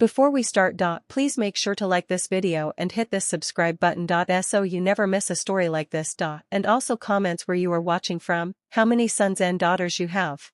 Before we start, please make sure to like this video and hit this subscribe button, so you never miss a story like this. And also comments where you are watching from, how many sons and daughters you have.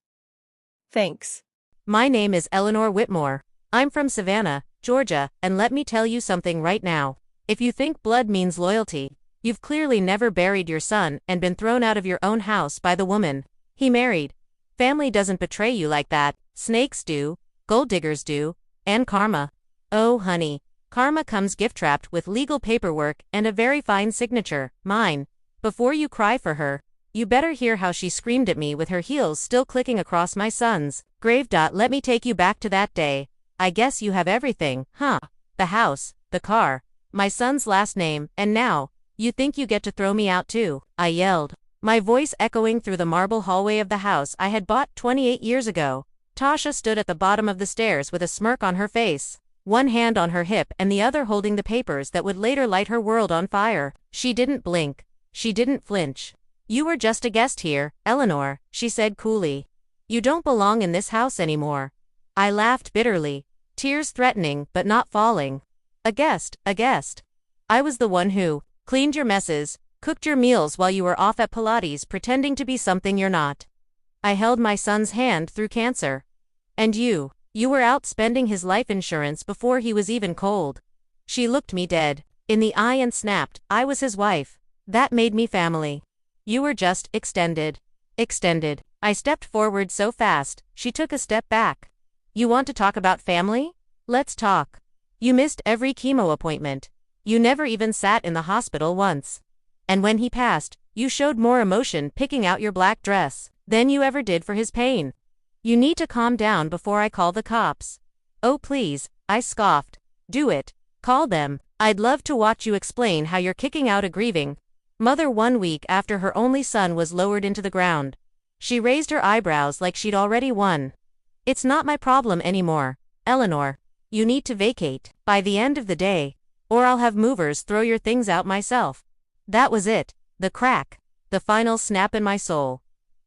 Thanks. My name is Eleanor Whitmore. I'm from Savannah, Georgia, and let me tell you something right now. If you think blood means loyalty, you've clearly never buried your son and been thrown out of your own house by the woman he married. Family doesn't betray you like that. Snakes do, gold diggers do, and karma. Oh honey, karma comes gift-wrapped with legal paperwork and a very fine signature, mine. Before you cry for her, you better hear how she screamed at me with her heels still clicking across my son's grave. Let me take you back to that day. I guess you have everything, huh? The house, the car, my son's last name, and now, you think you get to throw me out too, I yelled, my voice echoing through the marble hallway of the house I had bought 28 years ago. Tasha stood at the bottom of the stairs with a smirk on her face, one hand on her hip and the other holding the papers that would later light her world on fire. She didn't blink. She didn't flinch. You were just a guest here, Eleanor, she said coolly. You don't belong in this house anymore. I laughed bitterly, tears threatening but not falling. A guest, a guest. I was the one who cleaned your messes, cooked your meals while you were off at Pilates pretending to be something you're not. I held my son's hand through cancer. And you were out spending his life insurance before he was even cold. She looked me dead in the eye and snapped, I was his wife. That made me family. You were just extended. Extended. I stepped forward so fast, she took a step back. You want to talk about family? Let's talk. You missed every chemo appointment. You never even sat in the hospital once. And when he passed, you showed more emotion picking out your black dress than you ever did for his pain. You need to calm down before I call the cops. Oh please, I scoffed. Do it. Call them. I'd love to watch you explain how you're kicking out a grieving mother 1 week after her only son was lowered into the ground. She raised her eyebrows like she'd already won. It's not my problem anymore, Eleanor. You need to vacate by the end of the day, or I'll have movers throw your things out myself. That was it, the crack, the final snap in my soul.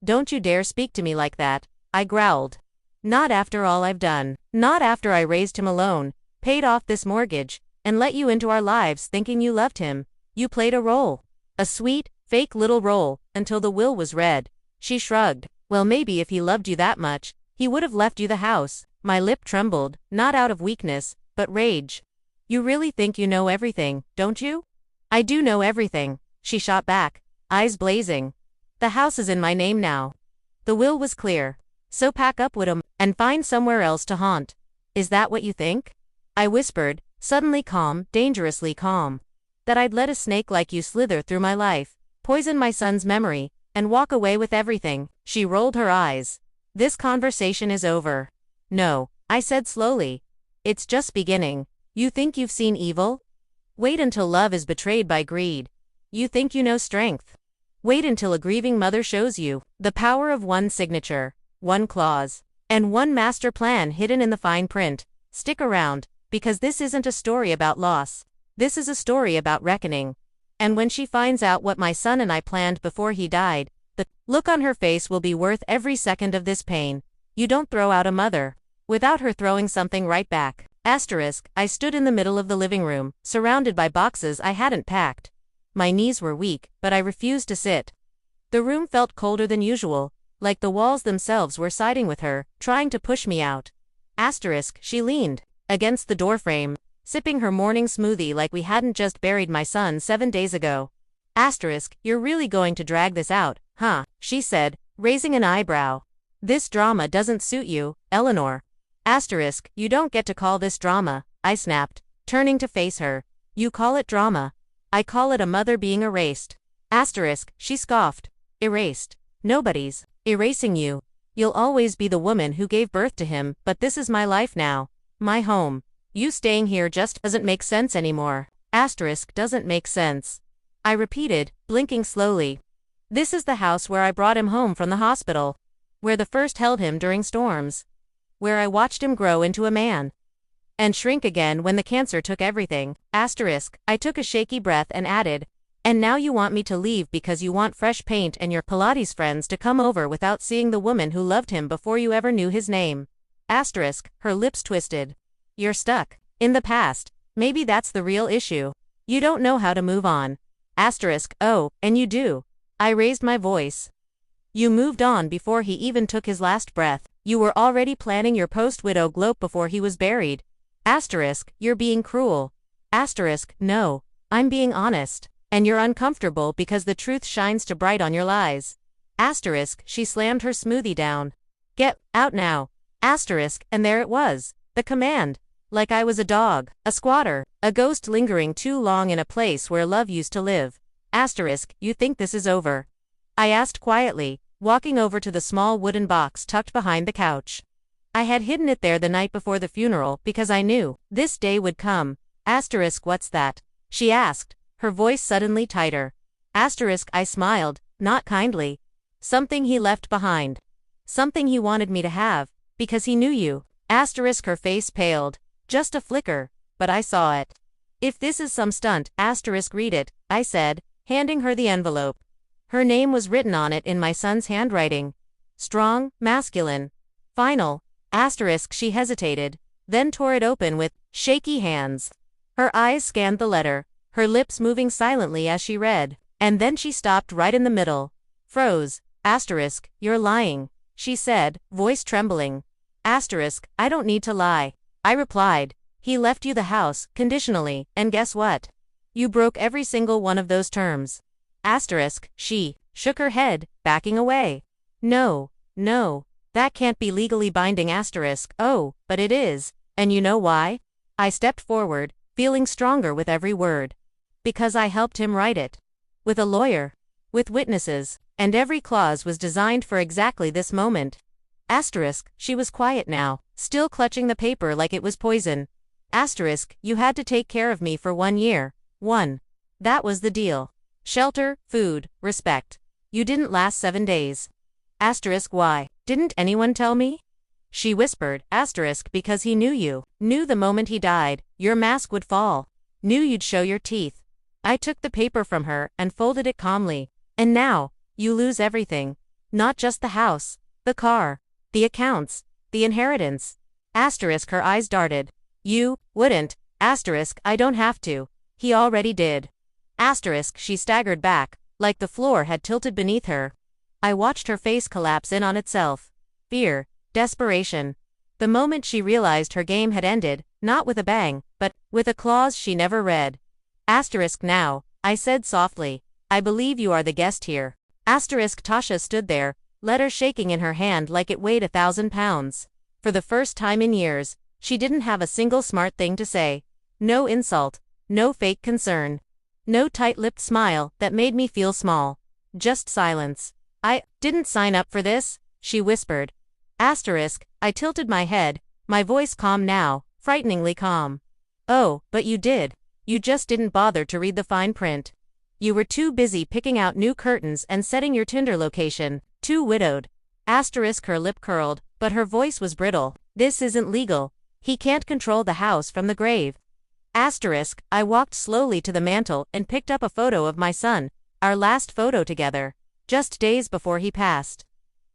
Don't you dare speak to me like that, I growled. Not after all I've done. Not after I raised him alone, paid off this mortgage, and let you into our lives thinking you loved him. You played a role. A sweet, fake little role, until the will was read. She shrugged. Well, maybe if he loved you that much, he would have left you the house. My lip trembled, not out of weakness, but rage. You really think you know everything, don't you? I do know everything, she shot back, eyes blazing. The house is in my name now. The will was clear. So pack up with 'em, and find somewhere else to haunt. Is that what you think? I whispered, suddenly calm, dangerously calm. That I'd let a snake like you slither through my life, poison my son's memory, and walk away with everything. She rolled her eyes. This conversation is over. No, I said slowly. It's just beginning. You think you've seen evil? Wait until love is betrayed by greed. You think you know strength? Wait until a grieving mother shows you the power of one signature, one clause, and one master plan hidden in the fine print. Stick around, because this isn't a story about loss. This is a story about reckoning. And when she finds out what my son and I planned before he died, the look on her face will be worth every second of this pain. You don't throw out a mother without her throwing something right back. Asterisk, I stood in the middle of the living room, surrounded by boxes I hadn't packed. My knees were weak, but I refused to sit. The room felt colder than usual, like the walls themselves were siding with her, trying to push me out. Asterisk, she leaned against the doorframe, sipping her morning smoothie like we hadn't just buried my son 7 days ago. Asterisk, you're really going to drag this out, huh? She said, raising an eyebrow. This drama doesn't suit you, Eleanor. Asterisk, you don't get to call this drama, I snapped, turning to face her. You call it drama. I call it a mother being erased. Asterisk, she scoffed. Erased. Nobody's erasing you. You'll always be the woman who gave birth to him, but this is my life now. My home. You staying here just doesn't make sense anymore. Asterisk doesn't make sense. I repeated, blinking slowly. This is the house where I brought him home from the hospital. Where the first held him during storms. Where I watched him grow into a man. And shrink again when the cancer took everything. Asterisk, I took a shaky breath and added, and now you want me to leave because you want fresh paint and your Pilates friends to come over without seeing the woman who loved him before you ever knew his name. Asterisk, her lips twisted. You're stuck in the past. Maybe that's the real issue. You don't know how to move on. Asterisk, oh, and you do. I raised my voice. You moved on before he even took his last breath. You were already planning your post-widow gloat before he was buried. Asterisk, you're being cruel. Asterisk, no, I'm being honest. And you're uncomfortable because the truth shines too bright on your lies. Asterisk, she slammed her smoothie down. Get out now. Asterisk, and there it was. The command. Like I was a dog, a squatter, a ghost lingering too long in a place where love used to live. Asterisk, you think this is over? I asked quietly, walking over to the small wooden box tucked behind the couch. I had hidden it there the night before the funeral because I knew this day would come. Asterisk, what's that? She asked, her voice suddenly tighter. Asterisk, I smiled, not kindly. Something he left behind. Something he wanted me to have, because he knew you. Asterisk, her face paled. Just a flicker, but I saw it. If this is some stunt, asterisk, read it, I said, handing her the envelope. Her name was written on it in my son's handwriting. Strong, masculine. Final. Asterisk, she hesitated, then tore it open with shaky hands. Her eyes scanned the letter, her lips moving silently as she read, and then she stopped right in the middle. Froze. Asterisk, you're lying, she said, voice trembling. Asterisk, I don't need to lie. I replied, he left you the house, conditionally, and guess what? You broke every single one of those terms. Asterisk, she shook her head, backing away. No, that can't be legally binding. Asterisk, oh, but it is, and you know why? I stepped forward, feeling stronger with every word. Because I helped him write it. With a lawyer. With witnesses, and every clause was designed for exactly this moment. Asterisk, she was quiet now, still clutching the paper like it was poison. Asterisk, you had to take care of me for 1 year. That was the deal. Shelter, food, respect. You didn't last 7 days. Asterisk, why? Didn't anyone tell me? She whispered, asterisk, because he knew you. Knew the moment he died, your mask would fall. Knew you'd show your teeth. I took the paper from her and folded it calmly. And now, you lose everything. Not just the house, the car, the accounts, the inheritance. Asterisk, her eyes darted. You wouldn't. Asterisk, I don't have to. He already did. Asterisk, she staggered back, like the floor had tilted beneath her. I watched her face collapse in on itself. Fear, desperation. The moment she realized her game had ended, not with a bang, but with a clause she never read. Asterisk, now, I said softly, I believe you are the guest here. Asterisk, Tasha stood there, letter shaking in her hand like it weighed 1,000 pounds. For the first time in years, she didn't have a single smart thing to say. No insult, no fake concern. No tight-lipped smile that made me feel small. Just silence. I didn't sign up for this, she whispered. Asterisk, I tilted my head, my voice calm now, frighteningly calm. Oh, but you did. You just didn't bother to read the fine print. You were too busy picking out new curtains and setting your Tinder location, too widowed. Asterisk, her lip curled, but her voice was brittle. This isn't legal. He can't control the house from the grave. Asterisk, I walked slowly to the mantel and picked up a photo of my son, our last photo together, just days before he passed.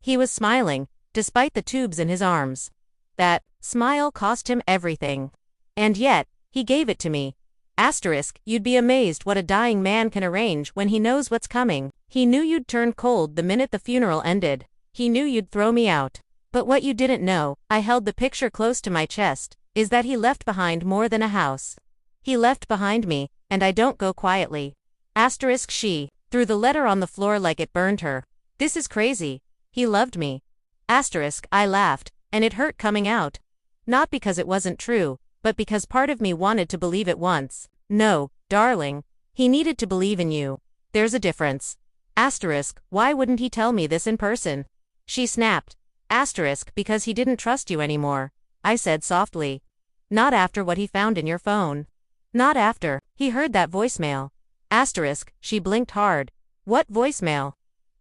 He was smiling, despite the tubes in his arms. That smile cost him everything. And yet, he gave it to me. Asterisk, you'd be amazed what a dying man can arrange when he knows what's coming. He knew you'd turn cold the minute the funeral ended. He knew you'd throw me out. But what you didn't know, I held the picture close to my chest, is that he left behind more than a house. He left behind me, and I don't go quietly. Asterisk, she threw the letter on the floor like it burned her. This is crazy. He loved me. Asterisk, I laughed, and it hurt coming out. Not because it wasn't true, but because part of me wanted to believe it once. No, darling. He needed to believe in you. There's a difference. Asterisk, why wouldn't he tell me this in person? She snapped. Asterisk, because he didn't trust you anymore, I said softly. Not after what he found in your phone. Not after he heard that voicemail. Asterisk, she blinked hard. What voicemail?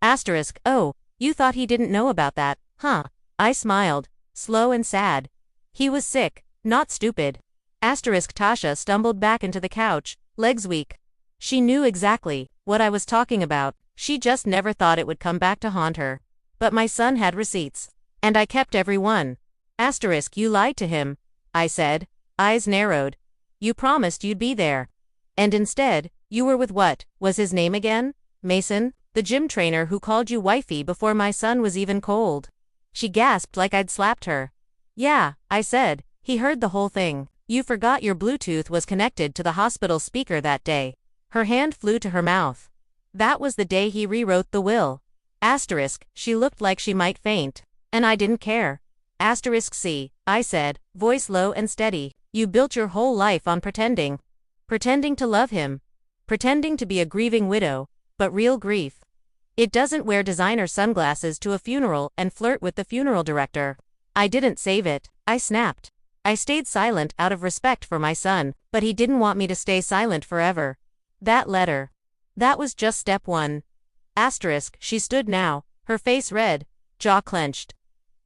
Asterisk, oh, you thought he didn't know about that, huh? I smiled, slow and sad. He was sick, not stupid. Asterisk, Tasha stumbled back into the couch, legs weak. She knew exactly what I was talking about, she just never thought it would come back to haunt her. But my son had receipts. And I kept every one. Asterisk, you lied to him, I said. eyes narrowed. You promised you'd be there. And instead, you were with what was his name again? Mason, the gym trainer who called you wifey before my son was even cold. She gasped like I'd slapped her. Yeah, I said. He heard the whole thing. You forgot your Bluetooth was connected to the hospital speaker that day. Her hand flew to her mouth. That was the day he rewrote the will. Asterisk, she looked like she might faint. And I didn't care. Asterisk C, I said, voice low and steady. You built your whole life on pretending. Pretending to love him. Pretending to be a grieving widow, but real grief. It doesn't wear designer sunglasses to a funeral and flirt with the funeral director. I didn't save it, I snapped. I stayed silent out of respect for my son, but he didn't want me to stay silent forever. That letter. That was just step one. Asterisk, she stood now, her face red, jaw clenched.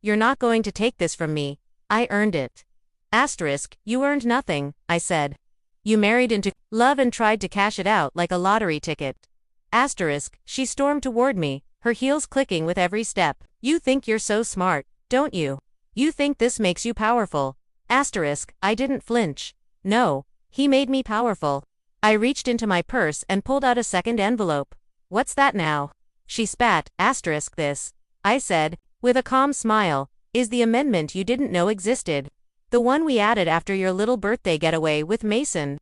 You're not going to take this from me. I earned it. Asterisk, you earned nothing, I said. You married into love and tried to cash it out like a lottery ticket. Asterisk, she stormed toward me, her heels clicking with every step. You think you're so smart, don't you? You think this makes you powerful. Asterisk, I didn't flinch. No, he made me powerful. I reached into my purse and pulled out a second envelope. What's that now? She spat. Asterisk this. I said, with a calm smile, is the amendment you didn't know existed. The one we added after your little birthday getaway with Mason.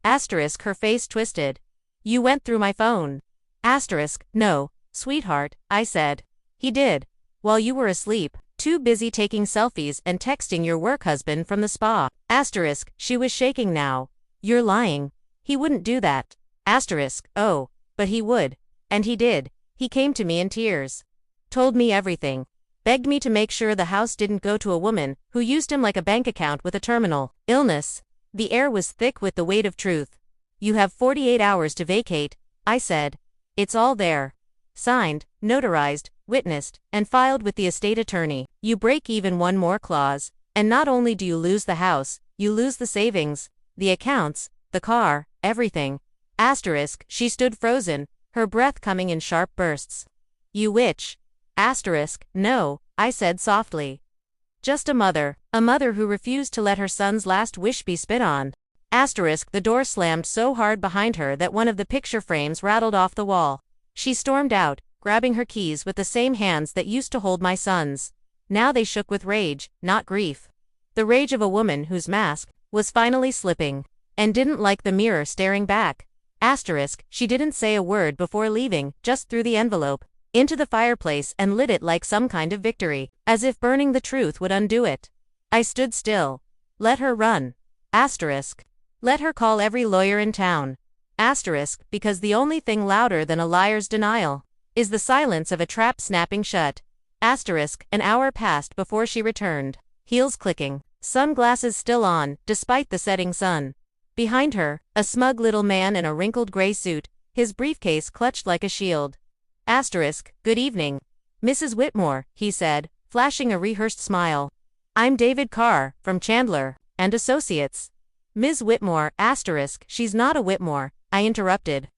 Asterisk, her face twisted. You went through my phone. Asterisk, no, sweetheart, I said. He did. While you were asleep, too busy taking selfies and texting your work husband from the spa. Asterisk, she was shaking now. You're lying. He wouldn't do that. Asterisk, oh, but he would. And he did. He came to me in tears. Told me everything. Begged me to make sure the house didn't go to a woman who used him like a bank account with a terminal illness. The air was thick with the weight of truth. You have 48 hours to vacate, I said. It's all there. Signed, notarized, witnessed, and filed with the estate attorney. You break even one more clause, and not only do you lose the house, you lose the savings, the accounts, the car, everything. Asterisk, she stood frozen, her breath coming in sharp bursts. You witch. Asterisk, no, I said softly. Just a mother who refused to let her son's last wish be spit on. Asterisk, the door slammed so hard behind her that one of the picture frames rattled off the wall. She stormed out, grabbing her keys with the same hands that used to hold my son's. Now they shook with rage, not grief. The rage of a woman whose mask was finally slipping, and didn't like the mirror staring back. Asterisk, she didn't say a word before leaving, just threw the envelope into the fireplace and lit it like some kind of victory, as if burning the truth would undo it. I stood still. Let her run. Asterisk. Let her call every lawyer in town. Asterisk, because the only thing louder than a liar's denial is the silence of a trap snapping shut. Asterisk, an hour passed before she returned, heels clicking, sunglasses still on, despite the setting sun. Behind her, a smug little man in a wrinkled gray suit, his briefcase clutched like a shield. Asterisk, good evening. Mrs. Whitmore, he said, flashing a rehearsed smile. I'm David Carr, from Chandler and Associates. Ms. Whitmore, asterisk, she's not a Whitmore, I interrupted.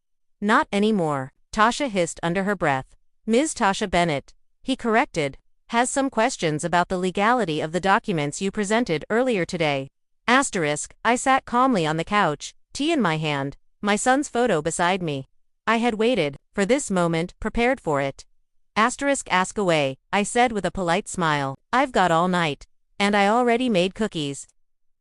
Not anymore, Tasha hissed under her breath. Ms. Tasha Bennett, he corrected, has some questions about the legality of the documents you presented earlier today. Asterisk, I sat calmly on the couch, tea in my hand, my son's photo beside me. I had waited for this moment, prepared for it. Asterisk, ask away, I said with a polite smile. I've got all night. And I already made cookies.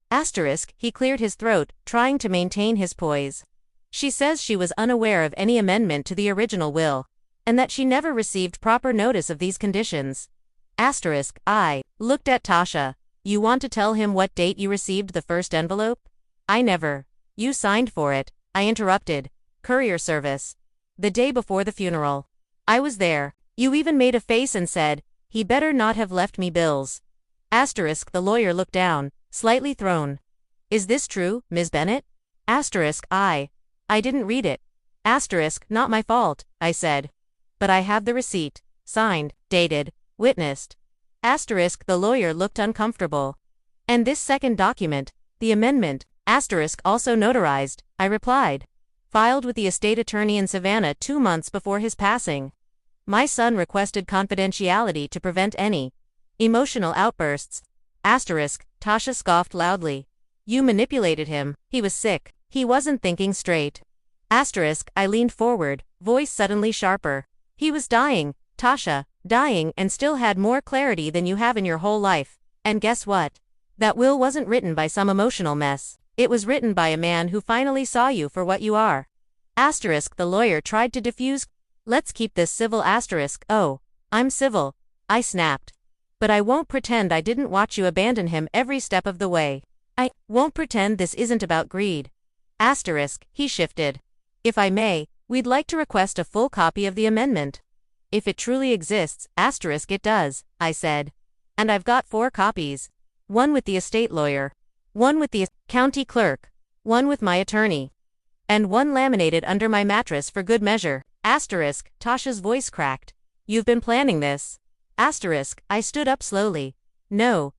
Asterisk, he cleared his throat, trying to maintain his poise. She says she was unaware of any amendment to the original will, and that she never received proper notice of these conditions. Asterisk, I looked at Tasha. You want to tell him what date you received the first envelope? I never. You signed for it, I interrupted. Courier service. The day before the funeral. I was there. You even made a face and said, he better not have left me bills. Asterisk, the lawyer looked down, slightly thrown. Is this true, Ms. Bennett? Asterisk, I didn't read it. Asterisk, not my fault, I said. But I have the receipt. Signed, dated, witnessed. Asterisk, the lawyer looked uncomfortable. And this second document, the amendment, asterisk also notarized, I replied. Filed with the estate attorney in Savannah 2 months before his passing. My son requested confidentiality to prevent any emotional outbursts. Asterisk, Tasha scoffed loudly. You manipulated him. He was sick. He wasn't thinking straight. Asterisk, I leaned forward, voice suddenly sharper. He was dying, Tasha, dying, and still had more clarity than you have in your whole life. And guess what? That will wasn't written by some emotional mess. It was written by a man who finally saw you for what you are. Asterisk, the lawyer tried to diffuse. Let's keep this civil. Asterisk, oh, I'm civil, I snapped. But I won't pretend I didn't watch you abandon him every step of the way. I won't pretend this isn't about greed. Asterisk, he shifted. If I may, we'd like to request a full copy of the amendment. If it truly exists, asterisk it does, I said. And I've got 4 copies. One with the estate lawyer. One with the county clerk. One with my attorney. And one laminated under my mattress for good measure. Asterisk, Tasha's voice cracked. You've been planning this. Asterisk, I stood up slowly. No,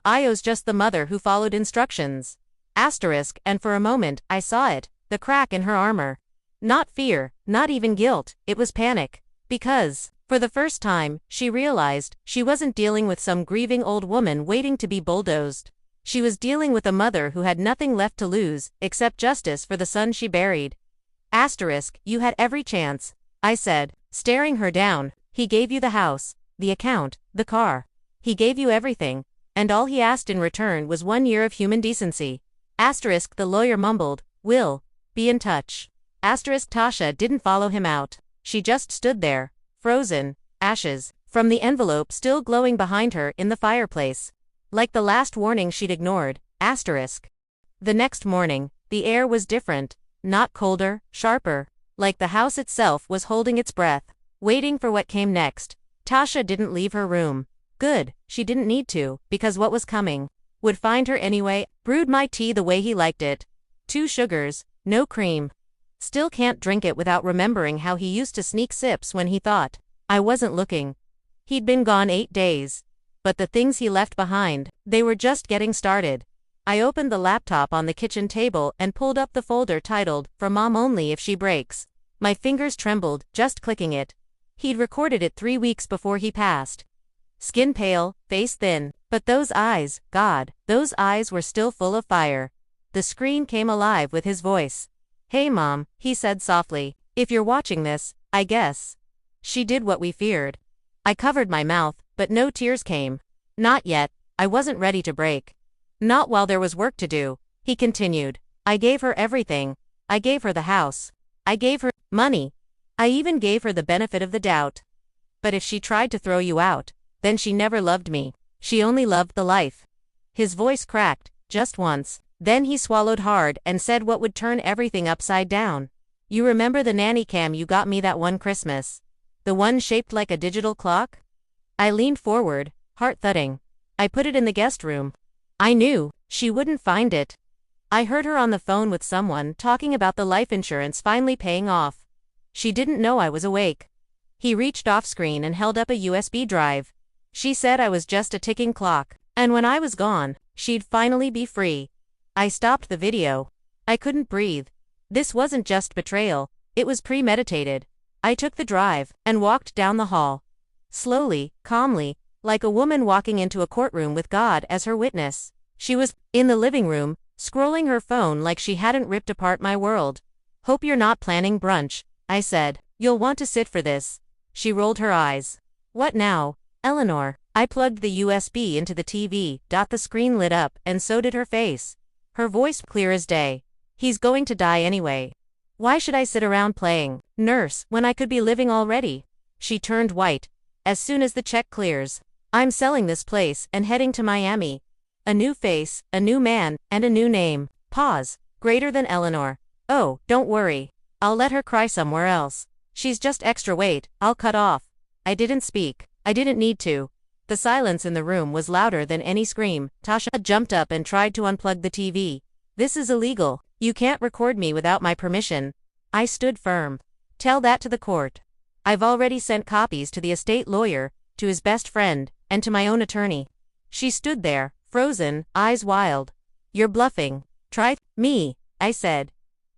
I was just the mother who followed instructions. Asterisk, and for a moment, I saw it, the crack in her armor. Not fear, not even guilt, it was panic. Because, for the first time, she realized she wasn't dealing with some grieving old woman waiting to be bulldozed. She was dealing with a mother who had nothing left to lose, except justice for the son she buried. Asterisk, you had every chance, I said, staring her down. He gave you the house, the account, the car. He gave you everything, and all he asked in return was 1 year of human decency. Asterisk, the lawyer mumbled, "Will be in touch." Asterisk, Tasha didn't follow him out. She just stood there, frozen, ashes, from the envelope still glowing behind her in the fireplace. Like the last warning she'd ignored. Asterisk. The next morning, the air was different, not colder, sharper, like the house itself was holding its breath, waiting for what came next. Tasha didn't leave her room. Good, she didn't need to, because what was coming would find her anyway. Brewed my tea the way he liked it. 2 sugars, no cream. Still can't drink it without remembering how he used to sneak sips when he thought I wasn't looking. He'd been gone 8 days. But the things he left behind, they were just getting started. I opened the laptop on the kitchen table and pulled up the folder titled, "For Mom Only If She Breaks." My fingers trembled, just clicking it. He'd recorded it 3 weeks before he passed. Skin pale, face thin, but those eyes, God, those eyes were still full of fire. The screen came alive with his voice. "Hey Mom," he said softly, "if you're watching this, I guess she did what we feared." I covered my mouth, but no tears came. Not yet, I wasn't ready to break. Not while there was work to do, he continued. I gave her everything. I gave her the house. I gave her money. I even gave her the benefit of the doubt. But if she tried to throw you out, then she never loved me. She only loved the life. His voice cracked, just once. Then he swallowed hard and said what would turn everything upside down. You remember the nanny cam you got me that one Christmas? The one shaped like a digital clock? I leaned forward, heart thudding. I put it in the guest room. I knew she wouldn't find it. I heard her on the phone with someone talking about the life insurance finally paying off. She didn't know I was awake. He reached off screen and held up a USB drive. She said I was just a ticking clock, and when I was gone, she'd finally be free. I stopped the video. I couldn't breathe. This wasn't just betrayal, it was premeditated. I took the drive and walked down the hall. Slowly, calmly, like a woman walking into a courtroom with God as her witness. She was in the living room, scrolling her phone like she hadn't ripped apart my world. "Hope you're not planning brunch," I said. "You'll want to sit for this." She rolled her eyes. "What now, Eleanor?" I plugged the USB into the TV. The screen lit up, and so did her face. Her voice clear as day. "He's going to die anyway. Why should I sit around playing nurse when I could be living already?" She turned white. "As soon as the check clears, I'm selling this place and heading to Miami. A new face, a new man, and a new name." Pause. "Greater than Eleanor. Oh, don't worry. I'll let her cry somewhere else. She's just extra weight, I'll cut off." I didn't speak. I didn't need to. The silence in the room was louder than any scream. Tasha jumped up and tried to unplug the TV. "This is illegal. You can't record me without my permission." I stood firm. "Tell that to the court. I've already sent copies to the estate lawyer, to his best friend, and to my own attorney." She stood there, frozen, eyes wild. "You're bluffing. Try me," I said.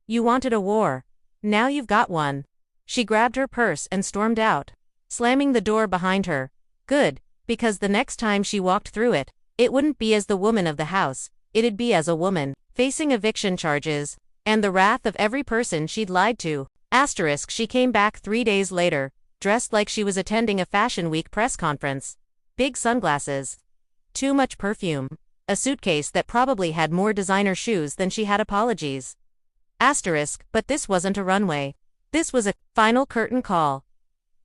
"You wanted a war. Now you've got one." She grabbed her purse and stormed out, slamming the door behind her. Good, because the next time she walked through it, it wouldn't be as the woman of the house, it'd be as a woman, facing eviction charges, and the wrath of every person she'd lied to. Asterisk, she came back 3 days later, dressed like she was attending a Fashion Week press conference. Big sunglasses. Too much perfume. A suitcase that probably had more designer shoes than she had apologies. Asterisk, but this wasn't a runway. This was a final curtain call.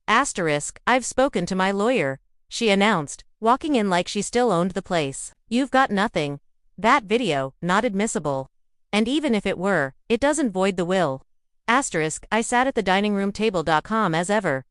Asterisk, I've spoken to my lawyer, she announced, walking in like she still owned the place. You've got nothing. That video, not admissible. And even if it were, it doesn't void the will. Asterisk, I sat at the diningroomtable.com as ever.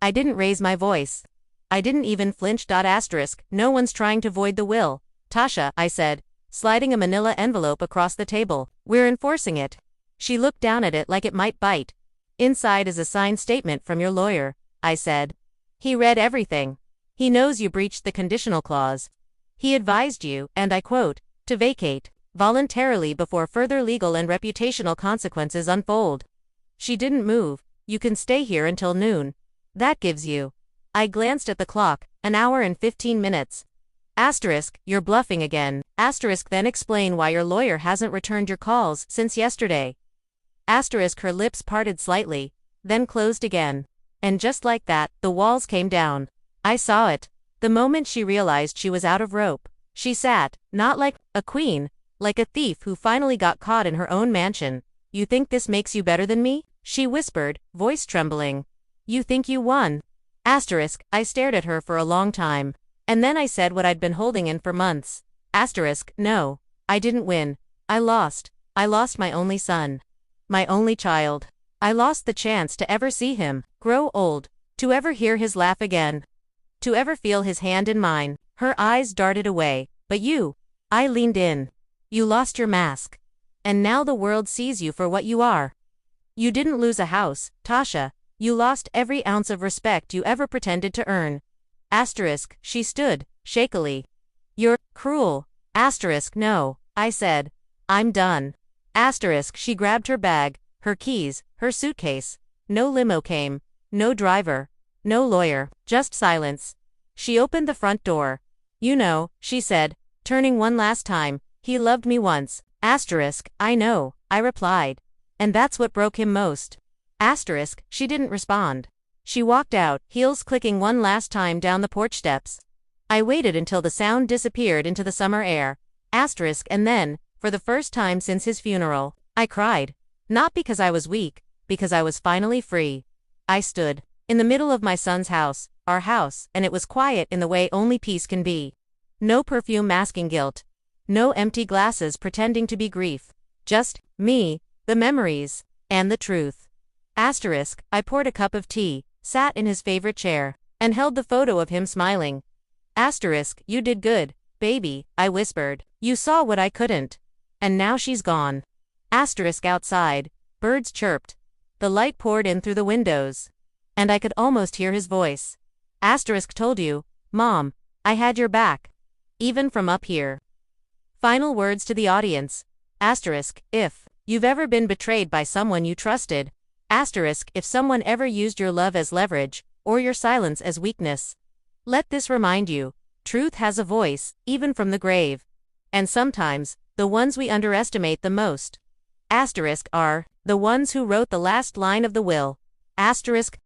I didn't raise my voice. I didn't even flinch. Asterisk, no one's trying to void the will, Tasha, I said, sliding a manila envelope across the table. We're enforcing it. She looked down at it like it might bite. Inside is a signed statement from your lawyer, I said. He read everything. He knows you breached the conditional clause. He advised you, and I quote, to vacate voluntarily before further legal and reputational consequences unfold. She didn't move. You can stay here until noon. That gives you. I glanced at the clock, an hour and 15 minutes. Asterisk, you're bluffing again. Asterisk, then explain why your lawyer hasn't returned your calls since yesterday. Asterisk, her lips parted slightly, then closed again. And just like that, the walls came down. I saw it. The moment she realized she was out of rope, she sat, not like a queen, like a thief who finally got caught in her own mansion. You think this makes you better than me? She whispered, voice trembling. You think you won? Asterisk, I stared at her for a long time. And then I said what I'd been holding in for months. Asterisk, no, I didn't win. I lost. I lost my only son. My only child. I lost the chance to ever see him grow old, to ever hear his laugh again, to ever feel his hand in mine. Her eyes darted away. But you. I leaned in. You lost your mask. And now the world sees you for what you are. You didn't lose a house, Tasha. You lost every ounce of respect you ever pretended to earn. Asterisk, she stood, shakily. You're cruel. Asterisk, no, I said. I'm done. Asterisk, she grabbed her bag, her keys, her suitcase. No limo came. No driver. No lawyer. Just silence. She opened the front door. You know, she said, turning one last time, he loved me once. Asterisk, I know, I replied. And that's what broke him most. Asterisk, she didn't respond. She walked out, heels clicking one last time down the porch steps. I waited until the sound disappeared into the summer air. Asterisk, and then, for the first time since his funeral, I cried. Not because I was weak, because I was finally free. I stood in the middle of my son's house, our house, and it was quiet in the way only peace can be. No perfume masking guilt. No empty glasses pretending to be grief. Just me, the memories, and the truth. Asterisk, I poured a cup of tea, sat in his favorite chair, and held the photo of him smiling. Asterisk, you did good, baby, I whispered. You saw what I couldn't. And now she's gone. Asterisk, outside, birds chirped. The light poured in through the windows. And I could almost hear his voice. Asterisk, told you, Mom, I had your back. Even from up here. Final words to the audience. Asterisk, if you've ever been betrayed by someone you trusted. Asterisk, if someone ever used your love as leverage, or your silence as weakness. Let this remind you, truth has a voice, even from the grave. And sometimes, the ones we underestimate the most. Asterisk are the ones who wrote the last line of the will. Asterisk,